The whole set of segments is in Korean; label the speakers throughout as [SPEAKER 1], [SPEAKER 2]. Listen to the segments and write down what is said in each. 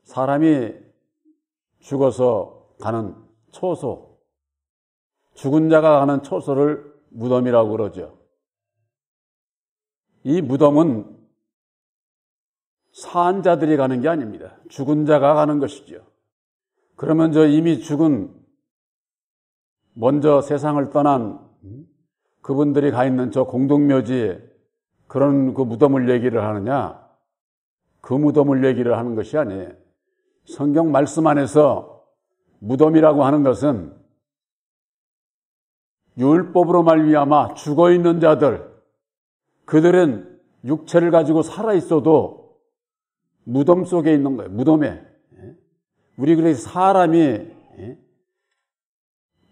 [SPEAKER 1] 사람이 죽어서 가는 초소, 죽은 자가 가는 초소를 무덤이라고 그러죠. 이 무덤은 사한 자들이 가는 게 아닙니다. 죽은 자가 가는 것이죠. 그러면 저 이미 죽은, 먼저 세상을 떠난 그분들이 가 있는 저 공동묘지, 그런 그 무덤을 얘기를 하느냐? 그 무덤을 얘기를 하는 것이 아니에요. 성경 말씀 안에서 무덤이라고 하는 것은 율법으로 말미암아 죽어있는 자들, 그들은 육체를 가지고 살아있어도 무덤 속에 있는 거예요. 무덤에. 우리 그래서 사람이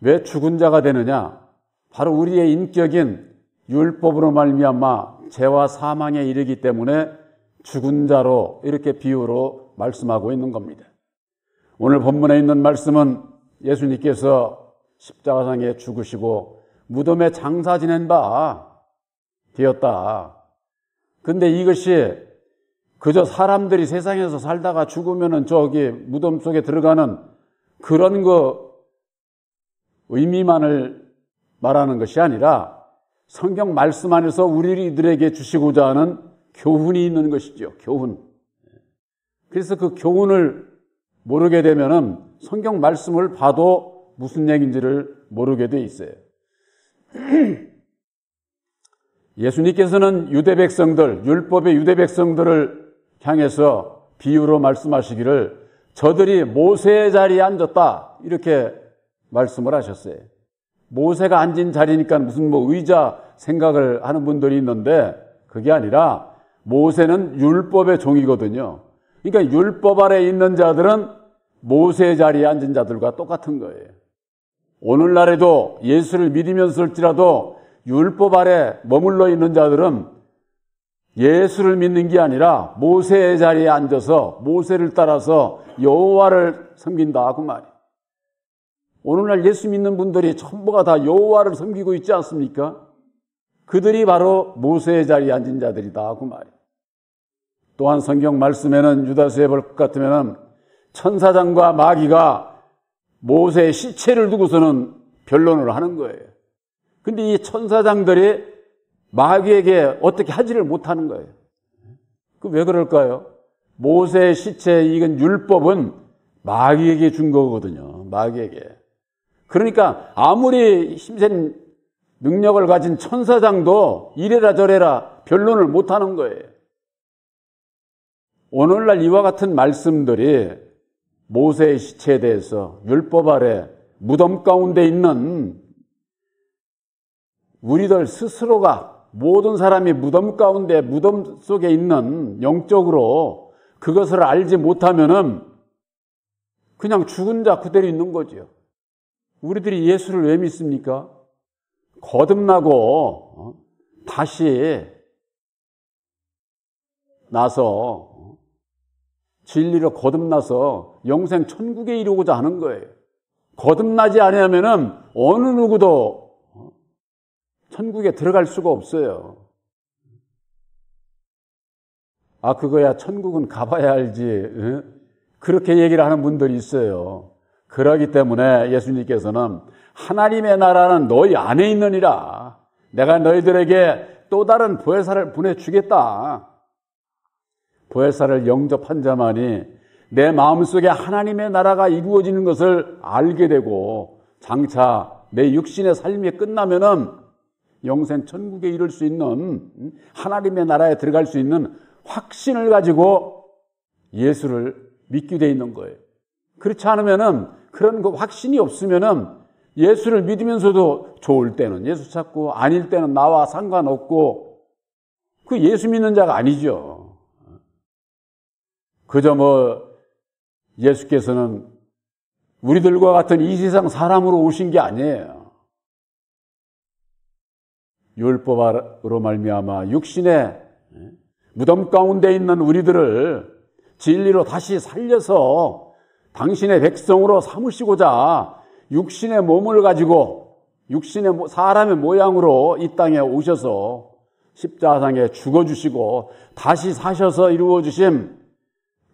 [SPEAKER 1] 왜 죽은 자가 되느냐? 바로 우리의 인격인 율법으로 말미암아 죄와 사망에 이르기 때문에 죽은 자로, 이렇게 비유로 말씀하고 있는 겁니다. 오늘 본문에 있는 말씀은 예수님께서 십자가상에 죽으시고 무덤에 장사 지낸 바 되었다. 근데 이것이 그저 사람들이 세상에서 살다가 죽으면은 저기 무덤 속에 들어가는 그런 거 의미만을 말하는 것이 아니라 성경 말씀 안에서 우리들에게 주시고자 하는 교훈이 있는 것이죠. 교훈. 그래서 그 교훈을 모르게 되면은 성경 말씀을 봐도 무슨 얘기인지를 모르게 돼 있어요. 예수님께서는 유대 백성들, 율법의 유대 백성들을 향해서 비유로 말씀하시기를 저들이 모세의 자리에 앉았다, 이렇게 말씀을 하셨어요. 모세가 앉은 자리니까 무슨 의자 생각을 하는 분들이 있는데 그게 아니라 모세는 율법의 종이거든요. 그러니까 율법 아래 있는 자들은 모세의 자리에 앉은 자들과 똑같은 거예요. 오늘날에도 예수를 믿으면서일지라도 율법 아래 머물러 있는 자들은 예수를 믿는 게 아니라 모세의 자리에 앉아서 모세를 따라서 여호와를 섬긴다, 그 말이에요. 오늘날 예수 믿는 분들이 전부가 다 여호와를 섬기고 있지 않습니까? 그들이 바로 모세의 자리에 앉은 자들이다, 그 말이에요. 또한 성경 말씀에는 유다서에 볼 것 같으면 천사장과 마귀가 모세의 시체를 두고서는 변론을 하는 거예요. 근데 이 천사장들이 마귀에게 어떻게 하지를 못하는 거예요. 그 왜 그럴까요? 모세의 시체, 이건 율법은 마귀에게 준 거거든요. 마귀에게. 그러니까 아무리 힘센 능력을 가진 천사장도 이래라 저래라 변론을 못하는 거예요. 오늘날 이와 같은 말씀들이 모세의 시체에 대해서 율법 아래 무덤 가운데 있는 우리들 스스로가, 모든 사람이 무덤 가운데, 무덤 속에 있는 영적으로 그것을 알지 못하면은 그냥 죽은 자 그대로 있는 거죠. 우리들이 예수를 왜 믿습니까? 거듭나고 다시 나서 진리로 거듭나서 영생 천국에 이루고자 하는 거예요. 거듭나지 않으면은 어느 누구도 천국에 들어갈 수가 없어요. 아, 그거야 천국은 가봐야 알지. 그렇게 얘기를 하는 분들이 있어요. 그러기 때문에 예수님께서는 하나님의 나라는 너희 안에 있느니라. 내가 너희들에게 또 다른 보혜사를 보내주겠다. 보혜사를 영접한 자만이 내 마음속에 하나님의 나라가 이루어지는 것을 알게 되고 장차 내 육신의 삶이 끝나면은 영생 천국에 이를 수 있는, 하나님의 나라에 들어갈 수 있는 확신을 가지고 예수를 믿게 돼 있는 거예요. 그렇지 않으면은, 그런 그 확신이 없으면은 예수를 믿으면서도 좋을 때는 예수 찾고 아닐 때는 나와 상관없고 그 예수 믿는 자가 아니죠. 그저 예수께서는 우리들과 같은 이 세상 사람으로 오신 게 아니에요. 율법으로 말미암아 육신의 무덤 가운데 있는 우리들을 진리로 다시 살려서 당신의 백성으로 삼으시고자 육신의 몸을 가지고 육신의 사람의 모양으로 이 땅에 오셔서 십자가상에 죽어주시고 다시 사셔서 이루어주신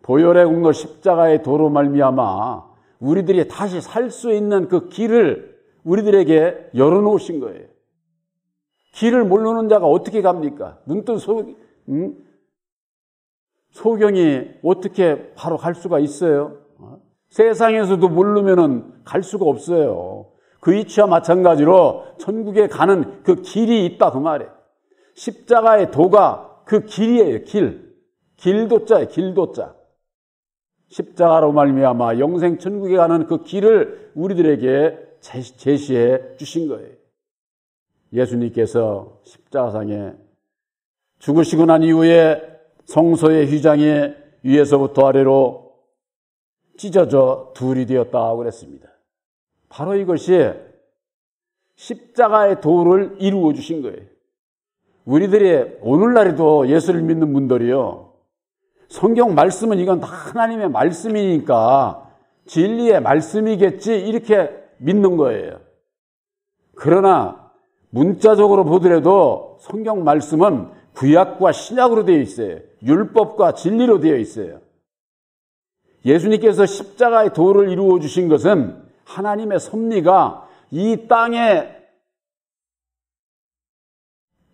[SPEAKER 1] 보혈의 공로 십자가의 도로 말미암아 우리들이 다시 살 수 있는 그 길을 우리들에게 열어놓으신 거예요. 길을 모르는 자가 어떻게 갑니까? 눈뜬 소경이 어떻게 바로 갈 수가 있어요? 세상에서도 모르면은 갈 수가 없어요. 그 이치와 마찬가지로 천국에 가는 그 길이 있다 그 말이에요. 십자가의 도가 그 길이에요. 길도자예요. 길도자. 십자가로 말미암아 영생 천국에 가는 그 길을 우리들에게 제시해 주신 거예요. 예수님께서 십자가상에 죽으시고 난 이후에 성소의 휘장이 위에서부터 아래로 찢어져 둘이 되었다고 그랬습니다. 바로 이것이 십자가의 도를 이루어 주신 거예요. 우리들이 오늘날에도 예수를 믿는 분들이요, 성경 말씀은 이건 다 하나님의 말씀이니까 진리의 말씀이겠지 이렇게 믿는 거예요. 그러나 문자적으로 보더라도 성경 말씀은 구약과 신약으로 되어 있어요. 율법과 진리로 되어 있어요. 예수님께서 십자가의 도를 이루어 주신 것은 하나님의 섭리가 이 땅의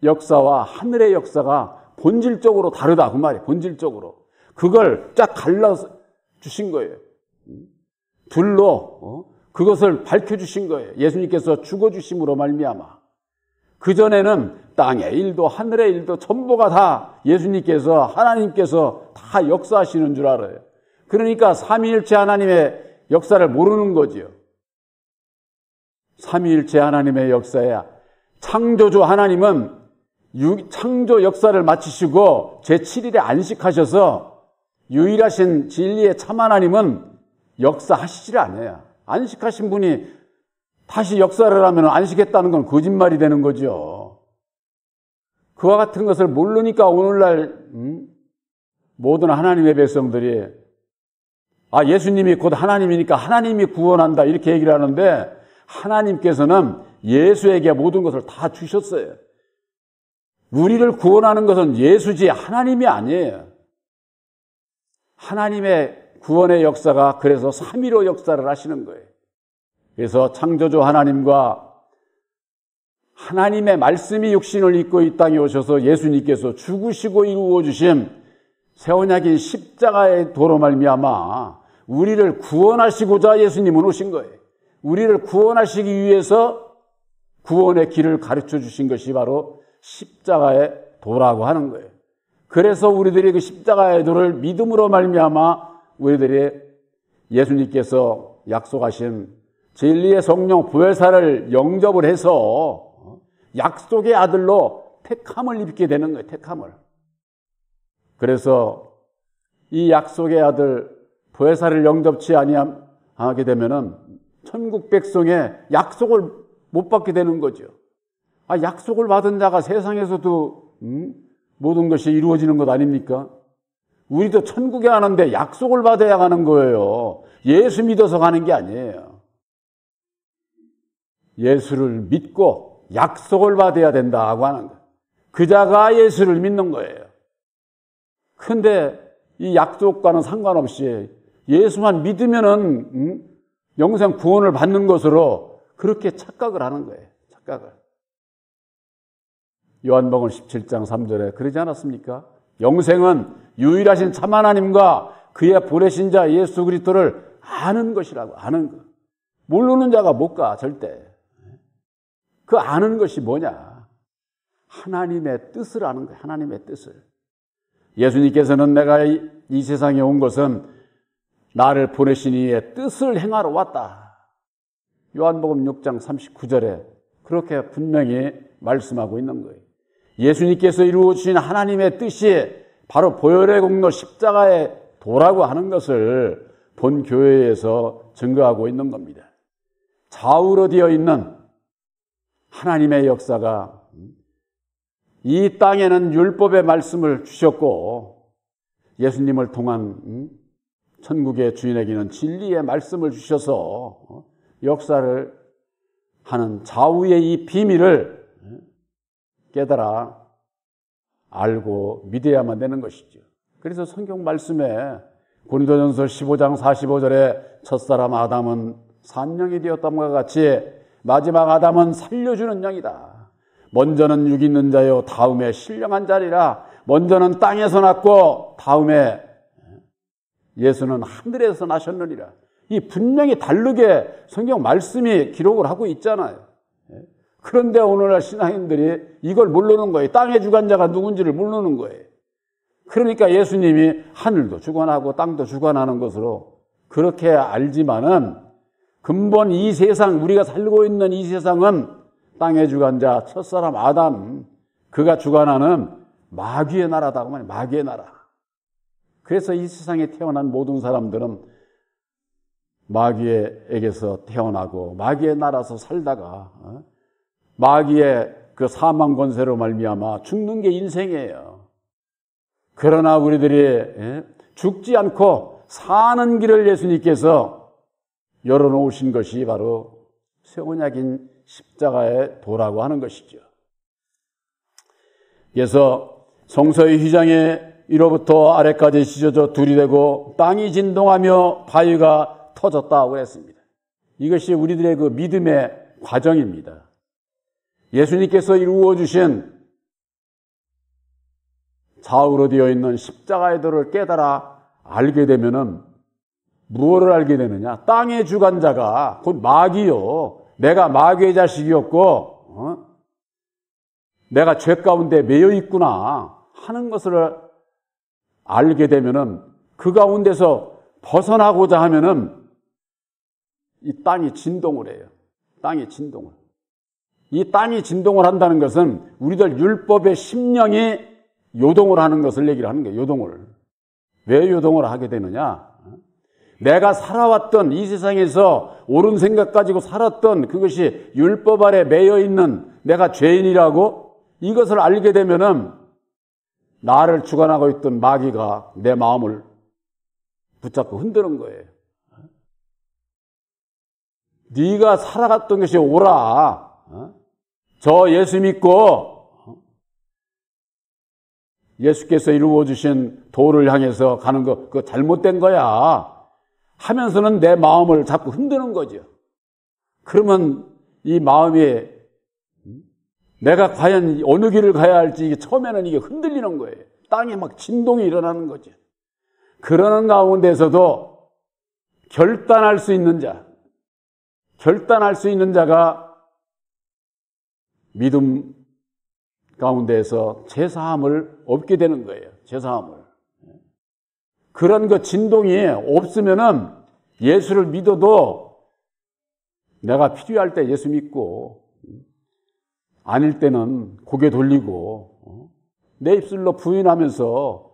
[SPEAKER 1] 역사와 하늘의 역사가 본질적으로 다르다 그 말이에요. 본질적으로. 그걸 쫙 갈라서 주신 거예요. 둘로 그것을 밝혀주신 거예요. 예수님께서 죽어주심으로 말미암아. 그전에는 땅의 일도 하늘의 일도 전부가 다 예수님께서 하나님께서 다 역사하시는 줄 알아요. 그러니까 삼위일체 하나님의 역사를 모르는 거지요. 삼위일체 하나님의 역사야. 창조주 하나님은 창조 역사를 마치시고 제7일에 안식하셔서 유일하신 진리의 참 하나님은 역사하시질 않아요. 안식하신 분이 다시 역사를 하면 안식했다는 건 거짓말이 되는 거죠. 그와 같은 것을 모르니까 오늘날 모든 하나님의 백성들이 예수님이 곧 하나님이니까 하나님이 구원한다 이렇게 얘기를 하는데, 하나님께서는 예수에게 모든 것을 다 주셨어요. 우리를 구원하는 것은 예수지 하나님이 아니에요. 하나님의 구원의 역사가 그래서 삼위로 역사를 하시는 거예요. 그래서 창조주 하나님과 하나님의 말씀이 육신을 입고 이 땅에 오셔서 예수님께서 죽으시고 이루어 주신 새 언약인 십자가의 도로 말미암아 우리를 구원하시고자 예수님은 오신 거예요. 우리를 구원하시기 위해서 구원의 길을 가르쳐 주신 것이 바로 십자가의 도라고 하는 거예요. 그래서 우리들이 그 십자가의 도를 믿음으로 말미암아 우리들이 예수님께서 약속하신 진리의 성령 보혜사를 영접을 해서 약속의 아들로 택함을 입게 되는 거예요. 택함을. 그래서 이 약속의 아들 보혜사를 영접치 아니하게 되면은 천국 백성의 약속을 못 받게 되는 거죠. 약속을 받은 자가 세상에서도 모든 것이 이루어지는 것 아닙니까? 우리도 천국에 가는데 약속을 받아야 가는 거예요. 예수 믿어서 가는 게 아니에요. 예수를 믿고 약속을 받아야 된다고 하는 거예요. 그 자가 예수를 믿는 거예요. 그런데 이 약속과는 상관없이 예수만 믿으면은 영생 구원을 받는 것으로 그렇게 착각을 하는 거예요. 착각을. 요한복음 17장 3절에 그러지 않았습니까? 영생은 유일하신 참 하나님과 그의 보내신 자 예수 그리스도를 아는 것이라고. 아는 것. 모르는 자가 못 가 절대. 그 아는 것이 뭐냐? 하나님의 뜻을 아는 거예요. 하나님의 뜻을. 예수님께서는 내가 이 세상에 온 것은 나를 보내신 이의 뜻을 행하러 왔다. 요한복음 6장 39절에 그렇게 분명히 말씀하고 있는 거예요. 예수님께서 이루어 주신 하나님의 뜻이 바로 보혈의 공로 십자가의 도라고 하는 것을 본 교회에서 증거하고 있는 겁니다. 좌우로 되어 있는 하나님의 역사가 이 땅에는 율법의 말씀을 주셨고 예수님을 통한 천국의 주인에게는 진리의 말씀을 주셔서 역사를 하는 좌우의 이 비밀을 깨달아 알고 믿어야만 되는 것이죠. 그래서 성경 말씀에 고린도전서 15장 45절에 첫사람 아담은 산영이 되었다과 같이 마지막 아담은 살려주는 영이다. 먼저는 육 있는 자요 다음에 신령한 자리라. 먼저는 땅에서 났고 다음에 예수는 하늘에서 나셨느니라. 이 분명히 다르게 성경 말씀이 기록을 하고 있잖아요. 그런데 오늘날 신앙인들이 이걸 모르는 거예요. 땅의 주관자가 누군지를 모르는 거예요. 그러니까 예수님이 하늘도 주관하고 땅도 주관하는 것으로 그렇게 알지만은 근본 이 세상, 우리가 살고 있는 이 세상은 땅의 주관자 첫사람 아담, 그가 주관하는 마귀의 나라다. 마귀의 나라. 그래서 이 세상에 태어난 모든 사람들은 마귀에게서 태어나고 마귀의 나라에서 살다가 마귀의 그 사망 권세로 말미암아 죽는 게 인생이에요. 그러나 우리들이 죽지 않고 사는 길을 예수님께서 열어놓으신 것이 바로 쇠언약인 십자가의 도라고 하는 것이죠. 그래서 성소의 휘장에 위로부터 아래까지 찢어져 둘이 되고 땅이 진동하며 바위가 터졌다고 그랬습니다. 이것이 우리들의 그 믿음의 과정입니다. 예수님께서 이루어 주신 좌우로 되어 있는 십자가의 도를 깨달아 알게 되면은 무엇을 알게 되느냐? 땅의 주관자가 곧 마귀요. 내가 마귀의 자식이었고 내가 죄 가운데 매여 있구나 하는 것을 알게 되면은 그 가운데서 벗어나고자 하면은 이 땅이 진동을 해요. 땅이 진동을. 이 땅이 진동을 한다는 것은 우리들 율법의 심령이 요동을 하는 것을 얘기를 하는 거예요. 요동을. 왜 요동을 하게 되느냐? 내가 살아왔던 이 세상에서 옳은 생각 가지고 살았던 그것이 율법 아래 매여 있는 내가 죄인이라고 이것을 알게 되면은 나를 주관하고 있던 마귀가 내 마음을 붙잡고 흔드는 거예요. 네가 살아갔던 것이 옳아. 저 예수 믿고 예수께서 이루어 주신 도를 향해서 가는 거 그거 잘못된 거야 하면서는 내 마음을 자꾸 흔드는 거죠. 그러면 이 마음이 내가 과연 어느 길을 가야 할지 처음에는 이게 흔들리는 거예요. 땅에 막 진동이 일어나는 거죠. 그러는 가운데서도 결단할 수 있는 자가 믿음 가운데에서 제사함을 얻게 되는 거예요. 제사함을. 그런 그 진동이 없으면은 예수를 믿어도 내가 필요할 때 예수 믿고 아닐 때는 고개 돌리고 내 입술로 부인하면서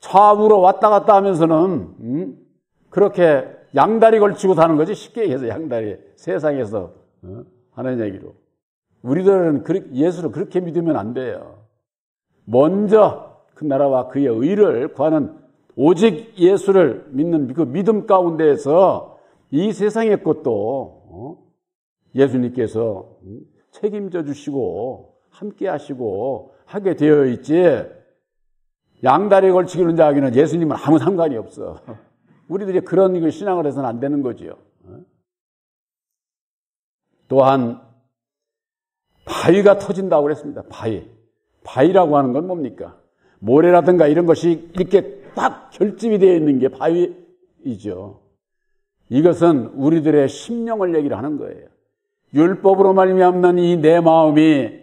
[SPEAKER 1] 좌우로 왔다 갔다 하면서는 그렇게 양다리 걸치고 사는 거지. 쉽게 얘기해서 양다리. 세상에서 하는 얘기로. 우리들은 예수를 그렇게 믿으면 안 돼요. 먼저 그 나라와 그의 의를 구하는 오직 예수를 믿는 그 믿음 가운데에서 이 세상의 것도 예수님께서 책임져 주시고 함께 하시고 하게 되어 있지 양다리 걸치기는 자하기는 예수님은 아무 상관이 없어. 우리들이 그런 신앙을 해서는 안 되는 거지요. 또한 바위가 터진다고 그랬습니다. 바위라고 하는 건 뭡니까? 모래라든가 이런 것이 이렇게 딱 결집이 되어 있는 게 바위이죠. 이것은 우리들의 심령을 얘기를 하는 거예요. 율법으로 말미암는 이 내 마음이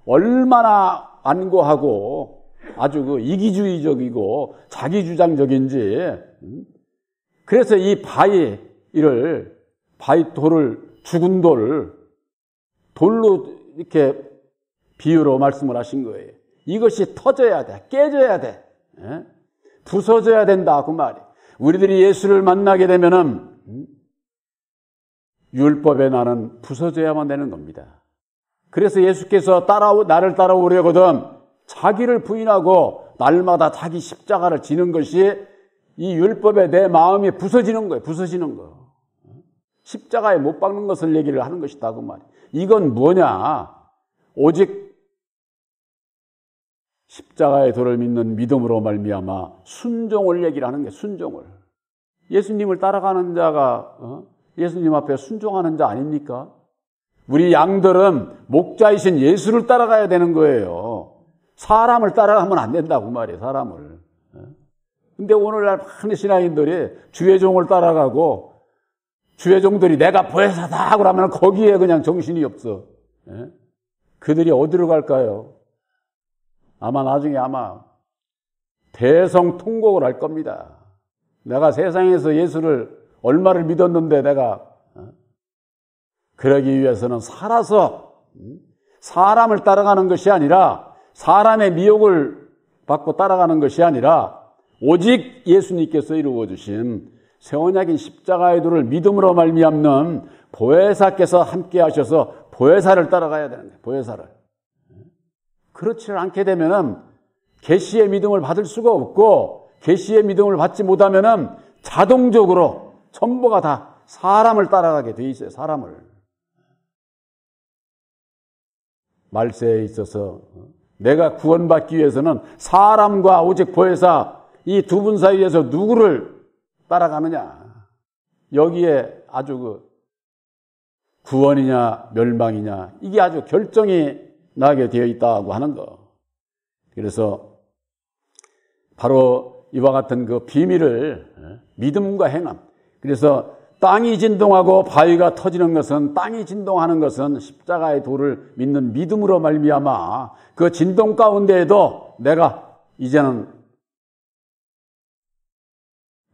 [SPEAKER 1] 얼마나 안고하고 아주 그 이기주의적이고 자기주장적인지. 그래서 이 바위돌을 죽은 돌로 이렇게 비유로 말씀을 하신 거예요. 이것이 터져야 돼. 깨져야 돼. 부서져야 된다. 그 말이. 우리들이 예수를 만나게 되면은 율법의 나는 부서져야만 되는 겁니다. 그래서 예수께서 나를 따라오려거든 자기를 부인하고 날마다 자기 십자가를 지는 것이 이 율법에 내 마음이 부서지는 거예요. 부서지는 거. 십자가에 못 박는 것을 얘기를 하는 것이다. 그 말이. 이건 뭐냐? 오직 십자가의 도를 믿는 믿음으로 말미암아 순종을 얘기를 하는 게 순종을. 예수님을 따라가는 자가 예수님 앞에 순종하는 자 아닙니까? 우리 양들은 목자이신 예수를 따라가야 되는 거예요. 사람을 따라가면 안 된다고 말이에요. 사람을. 근데 오늘날 많은 신앙인들이 주의 종을 따라가고 주의 종들이 내가 보혜사다 그러면 거기에 그냥 정신이 없어. 그들이 어디로 갈까요? 아마 나중에 대성통곡을 할 겁니다. 내가 세상에서 예수를 얼마를 믿었는데 내가 그러기 위해서는 살아서 사람을 따라가는 것이 아니라 사람의 미혹을 받고 따라가는 것이 아니라 오직 예수님께서 이루어 주신 새 언약인 십자가의 도를 믿음으로 말미암는 보혜사께서 함께 하셔서 보혜사를 따라가야 되는 거예요. 보혜사를. 그렇지 않게 되면은 계시의 믿음을 받을 수가 없고 계시의 믿음을 받지 못하면은 자동적으로 전부가 다 사람을 따라가게 돼 있어요. 사람을. 말세에 있어서 내가 구원받기 위해서는 사람과 오직 보혜사 이 두 분 사이에서 누구를 따라가느냐. 여기에 아주 구원이냐 멸망이냐 이게 아주 결정이 나게 되어 있다고 하는 거. 그래서 바로 이와 같은 그 비밀을 믿음과 행함. 그래서 땅이 진동하고 바위가 터지는 것은 땅이 진동하는 것은 십자가의 도를 믿는 믿음으로 말미암아 그 진동 가운데에도 내가 이제는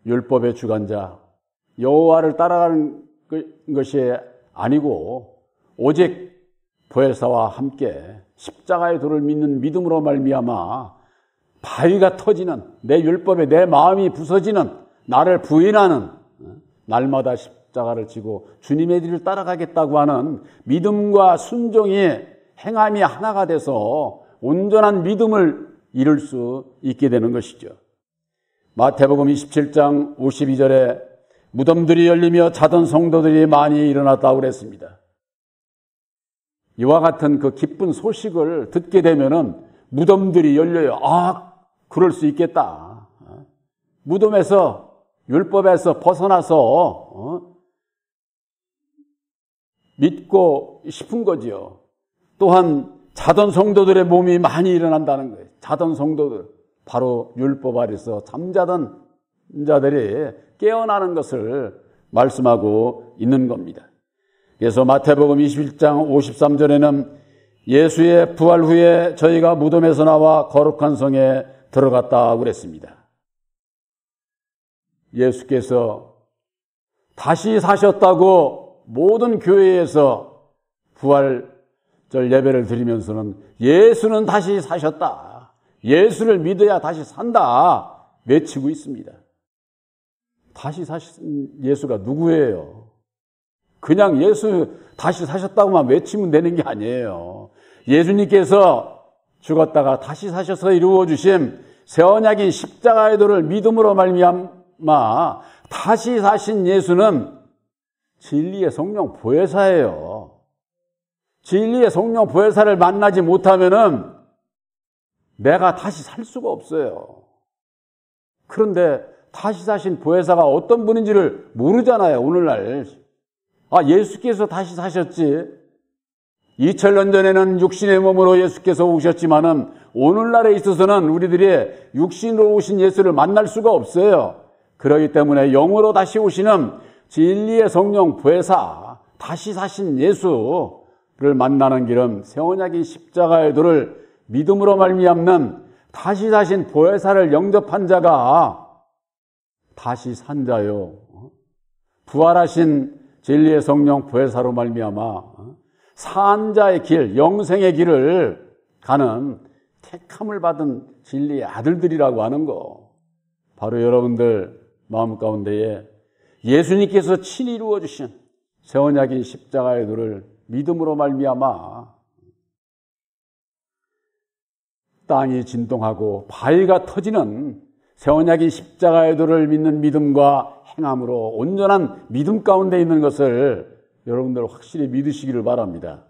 [SPEAKER 1] 율법의 주관자 여호와를 따라가는 것이 아니고 오직 보혜사와 함께 십자가의 도를 믿는 믿음으로 말미암아 바위가 터지는 내 율법에 내 마음이 부서지는 나를 부인하는 날마다 십자가를 지고 주님의 길을 따라가겠다고 하는 믿음과 순종이 행함이 하나가 돼서 온전한 믿음을 이룰 수 있게 되는 것이죠. 마태복음 27장 52절에 무덤들이 열리며 자던 성도들이 많이 일어났다고 그랬습니다. 이와 같은 그 기쁜 소식을 듣게 되면은 무덤들이 열려요. 아, 그럴 수 있겠다. 무덤에서 율법에서 벗어나서 믿고 싶은 거지요. 또한 자던 성도들의 몸이 많이 일어난다는 거예요. 자던 성도들, 바로 율법 아래서 잠자던 자들이 깨어나는 것을 말씀하고 있는 겁니다. 그래서 마태복음 21장 53절에는 예수의 부활 후에 저희가 무덤에서 나와 거룩한 성에 들어갔다고 그랬습니다. 예수께서 다시 사셨다고 모든 교회에서 부활절 예배를 드리면서는 예수는 다시 사셨다. 예수를 믿어야 다시 산다. 외치고 있습니다. 다시 사신 예수가 누구예요? 그냥 예수 다시 사셨다고만 외치면 되는 게 아니에요. 예수님께서 죽었다가 다시 사셔서 이루어 주신 새 언약인 십자가의 도를 믿음으로 말미암아 다시 사신 예수는 진리의 성령 보혜사예요. 진리의 성령 보혜사를 만나지 못하면은 내가 다시 살 수가 없어요. 그런데 다시 사신 보혜사가 어떤 분인지를 모르잖아요. 오늘날. 아, 예수께서 다시 사셨지. 2000년 전에는 육신의 몸으로 예수께서 오셨지만은 오늘날에 있어서는 우리들이 육신으로 오신 예수를 만날 수가 없어요. 그렇기 때문에 영으로 다시 오시는 진리의 성령 보혜사, 다시 사신 예수를 만나는 길은 새 언약인 십자가의 도를 믿음으로 말미암는 다시 사신 보혜사를 영접한 자가 다시 산 자요. 부활하신 진리의 성령 보혜사로 말미암아 산 자의 길, 영생의 길을 가는 택함을 받은 진리의 아들들이라고 하는 거. 바로 여러분들 마음 가운데에 예수님께서 친히 이루어 주신 새 언약인 십자가의 도를 믿음으로 말미암아 땅이 진동하고 바위가 터지는 새 언약인 십자가의 도를 믿는 믿음과 행함으로 온전한 믿음 가운데 있는 것을 여러분들 확실히 믿으시기를 바랍니다.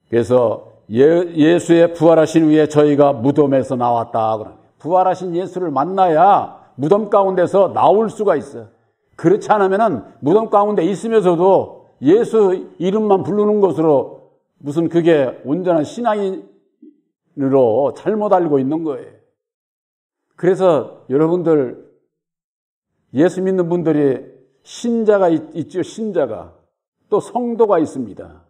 [SPEAKER 1] 그래서 예수의 부활하신 후에 저희가 무덤에서 나왔다. 부활하신 예수를 만나야 무덤 가운데서 나올 수가 있어요. 그렇지 않으면은 무덤 가운데 있으면서도 예수 이름만 부르는 것으로 무슨 그게 온전한 신앙인으로 잘못 알고 있는 거예요. 그래서 여러분들 예수 믿는 분들이 신자가 있죠. 신자가. 또 성도가 있습니다.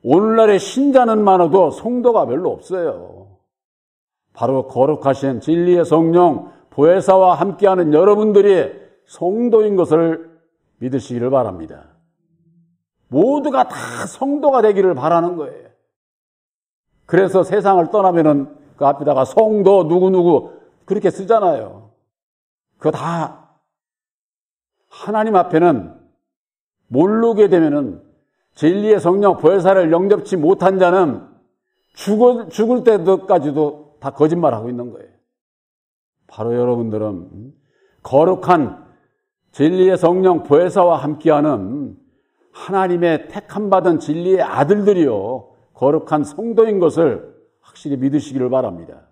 [SPEAKER 1] 오늘날의 신자는 많아도 성도가 별로 없어요. 바로 거룩하신 진리의 성령 보혜사와 함께하는 여러분들이 성도인 것을 믿으시기를 바랍니다. 모두가 다 성도가 되기를 바라는 거예요. 그래서 세상을 떠나면은 그 앞에다가 성도 누구누구 그렇게 쓰잖아요. 그거 다 하나님 앞에는 모르게 되면은 진리의 성령 보혜사를 영접치 못한 자는 죽을 때까지도 다 거짓말하고 있는 거예요. 바로 여러분들은 거룩한 진리의 성령 보혜사와 함께하는 하나님의 택함받은 진리의 아들들이요 거룩한 성도인 것을 확실히 믿으시기를 바랍니다.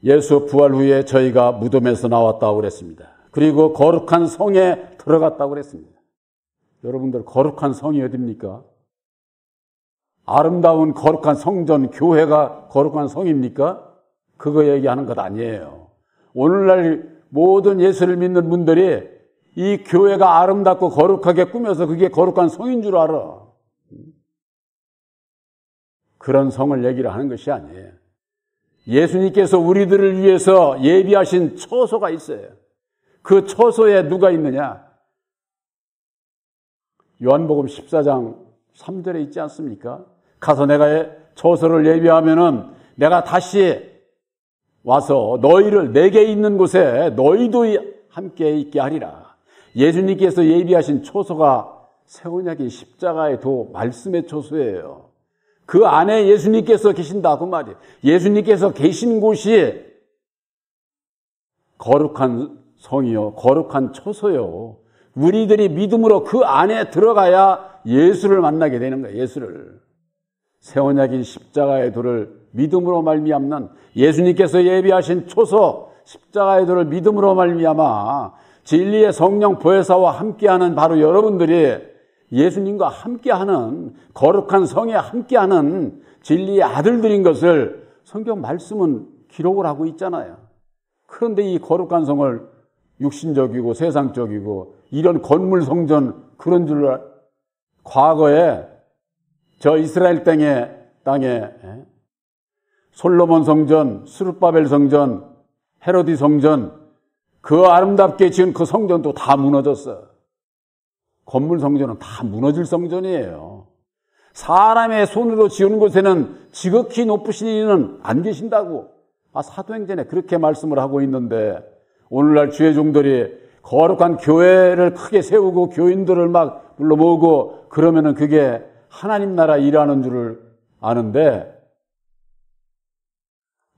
[SPEAKER 1] 예수 부활 후에 저희가 무덤에서 나왔다고 그랬습니다. 그리고 거룩한 성에 들어갔다고 그랬습니다. 여러분들 거룩한 성이 어디입니까? 아름다운 거룩한 성전, 교회가 거룩한 성입니까? 그거 얘기하는 것 아니에요. 오늘날 모든 예수를 믿는 분들이 이 교회가 아름답고 거룩하게 꾸며서 그게 거룩한 성인 줄 알아. 그런 성을 얘기를 하는 것이 아니에요. 예수님께서 우리들을 위해서 예비하신 처소가 있어요. 그 처소에 누가 있느냐? 요한복음 14장 3절에 있지 않습니까? 가서 내가 처소를 예비하면은 내가 다시 와서 너희를 내게 있는 곳에 너희도 함께 있게 하리라. 예수님께서 예비하신 처소가 새 언약인 십자가의 도 말씀의 처소예요. 그 안에 예수님께서 계신다 그 말이에요. 예수님께서 계신 곳이 거룩한 성이요 거룩한 처소요. 우리들이 믿음으로 그 안에 들어가야 예수를 만나게 되는 거예요. 예수를. 새 언약인 십자가의 도를 믿음으로 말미암는 예수님께서 예비하신 처소 십자가의 도를 믿음으로 말미암아 진리의 성령 보혜사와 함께하는 바로 여러분들이 예수님과 함께하는 거룩한 성에 함께하는 진리의 아들들인 것을 성경 말씀은 기록을 하고 있잖아요. 그런데 이 거룩한 성을 육신적이고 세상적이고 이런 건물 성전 그런 줄 과거에 저 이스라엘 땅에 솔로몬 성전, 스룹바벨 성전, 헤로디 성전 그 아름답게 지은 그 성전도 다 무너졌어요. 건물 성전은 다 무너질 성전이에요. 사람의 손으로 지은 곳에는 지극히 높으신 이는 안 계신다고 사도행전에 그렇게 말씀을 하고 있는데 오늘날 주의 종들이 거룩한 교회를 크게 세우고 교인들을 막 불러 모으고 그러면은 그게 하나님 나라 일하는 줄을 아는데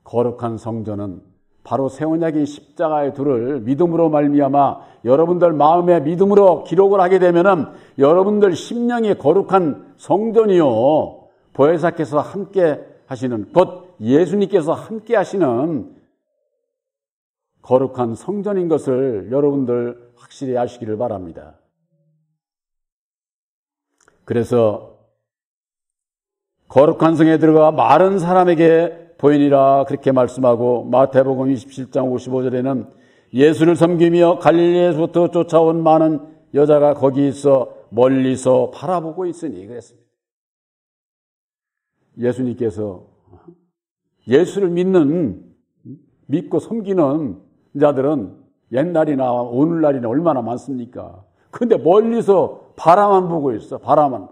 [SPEAKER 1] 거룩한 성전은 바로 새 언약인 십자가의 도를 믿음으로 말미암아 여러분들 마음에 믿음으로 기록을 하게 되면은 여러분들 심령이 거룩한 성전이요 보혜사께서 함께 하시는 곧 예수님께서 함께 하시는 거룩한 성전인 것을 여러분들 확실히 아시기를 바랍니다. 그래서 거룩한 성에 들어가 마른 사람에게 보이니라 그렇게 말씀하고 마태복음 27장 55절에는 예수를 섬기며 갈릴리에서부터 쫓아온 많은 여자가 거기 있어 멀리서 바라보고 있으니 그랬습니다. 예수님께서 예수를 믿고 섬기는 자들은 옛날이나 오늘날이나 얼마나 많습니까? 근데 멀리서 바라만 보고 있어. 바라만.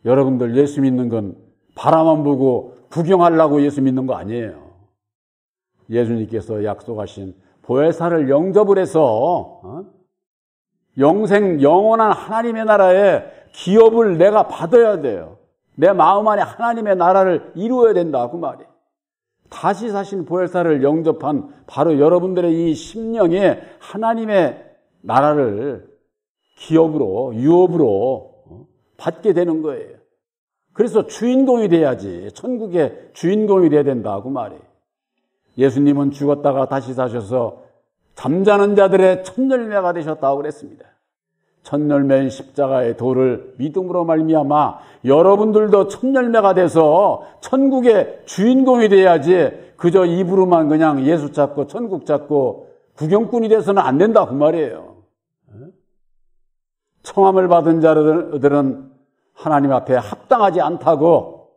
[SPEAKER 1] 여러분들 예수 믿는 건 바라만 보고 구경하려고 예수 믿는 거 아니에요. 예수님께서 약속하신 보혜사를 영접을 해서 영원한 하나님의 나라의 기업을 내가 받아야 돼요. 내 마음 안에 하나님의 나라를 이루어야 된다 그 말이에요. 다시 사신 보혜사를 영접한 바로 여러분들의 이 심령에 하나님의 나라를 기업으로, 유업으로 받게 되는 거예요. 그래서 주인공이 돼야지. 천국의 주인공이 돼야 된다고 말이에요. 예수님은 죽었다가 다시 사셔서 잠자는 자들의 첫 열매가 되셨다고 그랬습니다. 첫 열매인 십자가의 도를 믿음으로 말미암아 여러분들도 첫 열매가 돼서 천국의 주인공이 돼야지 그저 입으로만 그냥 예수 찾고 천국 찾고 구경꾼이 돼서는 안 된다 그 말이에요. 청함을 받은 자들은 하나님 앞에 합당하지 않다고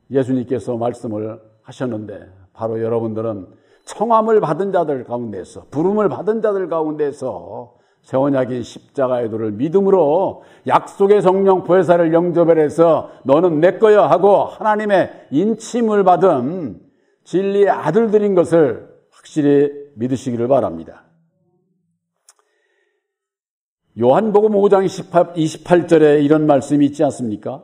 [SPEAKER 1] 예수님께서 말씀을 하셨는데 바로 여러분들은 청함을 받은 자들 가운데서 부름을 받은 자들 가운데서 새 언약인 십자가의 도를 믿음으로 약속의 성령 보혜사를 영접해서 너는 내 거야 하고 하나님의 인침을 받은 진리의 아들들인 것을 확실히 믿으시기를 바랍니다. 요한복음 5장 28절에 이런 말씀이 있지 않습니까?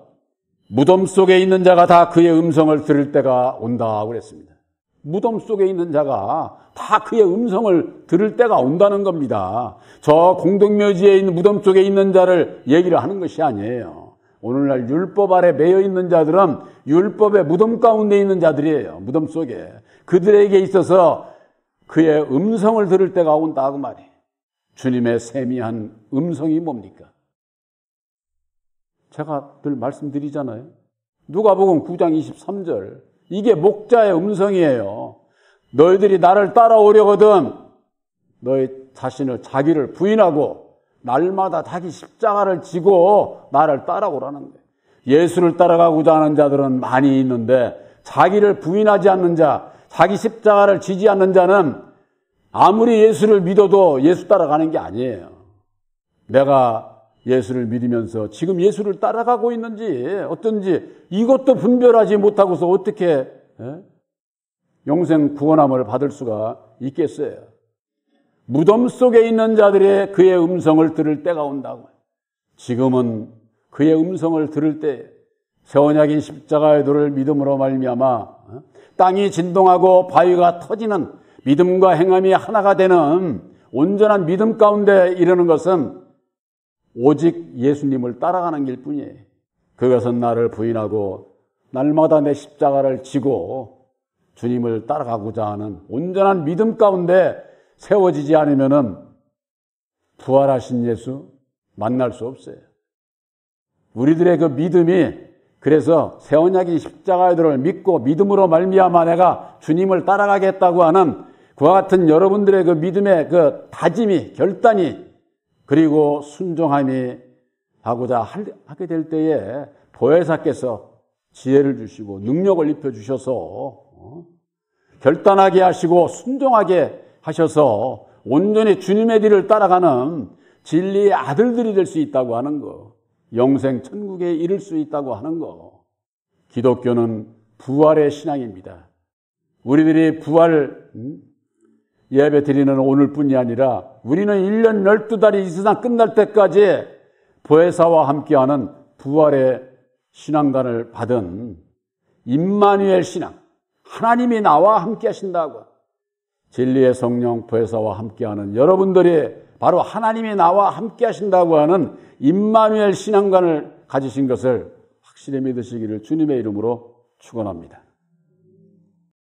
[SPEAKER 1] 무덤 속에 있는 자가 다 그의 음성을 들을 때가 온다 그랬습니다. 무덤 속에 있는 자가 다 그의 음성을 들을 때가 온다는 겁니다. 저 공동묘지에 있는 무덤 속에 있는 자를 얘기를 하는 것이 아니에요. 오늘날 율법 아래 매여 있는 자들은 율법의 무덤 가운데 있는 자들이에요. 무덤 속에. 그들에게 있어서 그의 음성을 들을 때가 온다고 말이에요. 주님의 세미한 음성이 뭡니까? 제가 늘 말씀드리잖아요. 누가복음 9장 23절. 이게 목자의 음성이에요. 너희들이 나를 따라오려거든 너희 자신을 자기를 부인하고 날마다 자기 십자가를 지고 나를 따라오라는 거예요. 예수를 따라가고자 하는 자들은 많이 있는데 자기를 부인하지 않는 자, 자기 십자가를 지지 않는 자는 아무리 예수를 믿어도 예수 따라가는 게 아니에요. 내가 예수를 믿으면서 지금 예수를 따라가고 있는지 어떤지 이것도 분별하지 못하고서 어떻게 영생 구원함을 받을 수가 있겠어요. 무덤 속에 있는 자들의 그의 음성을 들을 때가 온다고. 지금은 그의 음성을 들을 때 새 언약인 십자가의 도를 믿음으로 말미암아 땅이 진동하고 바위가 터지는 믿음과 행함이 하나가 되는 온전한 믿음 가운데 이르는 것은 오직 예수님을 따라가는 길뿐이에요. 그것은 나를 부인하고 날마다 내 십자가를 지고 주님을 따라가고자 하는 온전한 믿음 가운데 세워지지 않으면은 부활하신 예수 만날 수 없어요. 우리들의 그 믿음이 그래서 새 언약인 십자가의 도를 믿고 믿음으로 말미암아 내가 주님을 따라가겠다고 하는 그와 같은 여러분들의 그 믿음의 그 다짐이 결단이 그리고 순종함이 하고자 하게 될 때에 보혜사께서 지혜를 주시고 능력을 입혀주셔서 결단하게 하시고 순종하게 하셔서 온전히 주님의 뒤를 따라가는 진리의 아들들이 될 수 있다고 하는 거. 영생 천국에 이를 수 있다고 하는 거. 기독교는 부활의 신앙입니다. 우리들이 부활 예배 드리는 오늘뿐이 아니라 우리는 1년 12달이 이 세상 끝날 때까지 보혜사와 함께하는 부활의 신앙관을 받은 임마누엘 신앙, 하나님이 나와 함께 하신다고. 진리의 성령 보혜사와 함께하는 여러분들이 바로 하나님이 나와 함께 하신다고 하는 임마누엘 신앙관을 가지신 것을 확실히 믿으시기를 주님의 이름으로 축원합니다.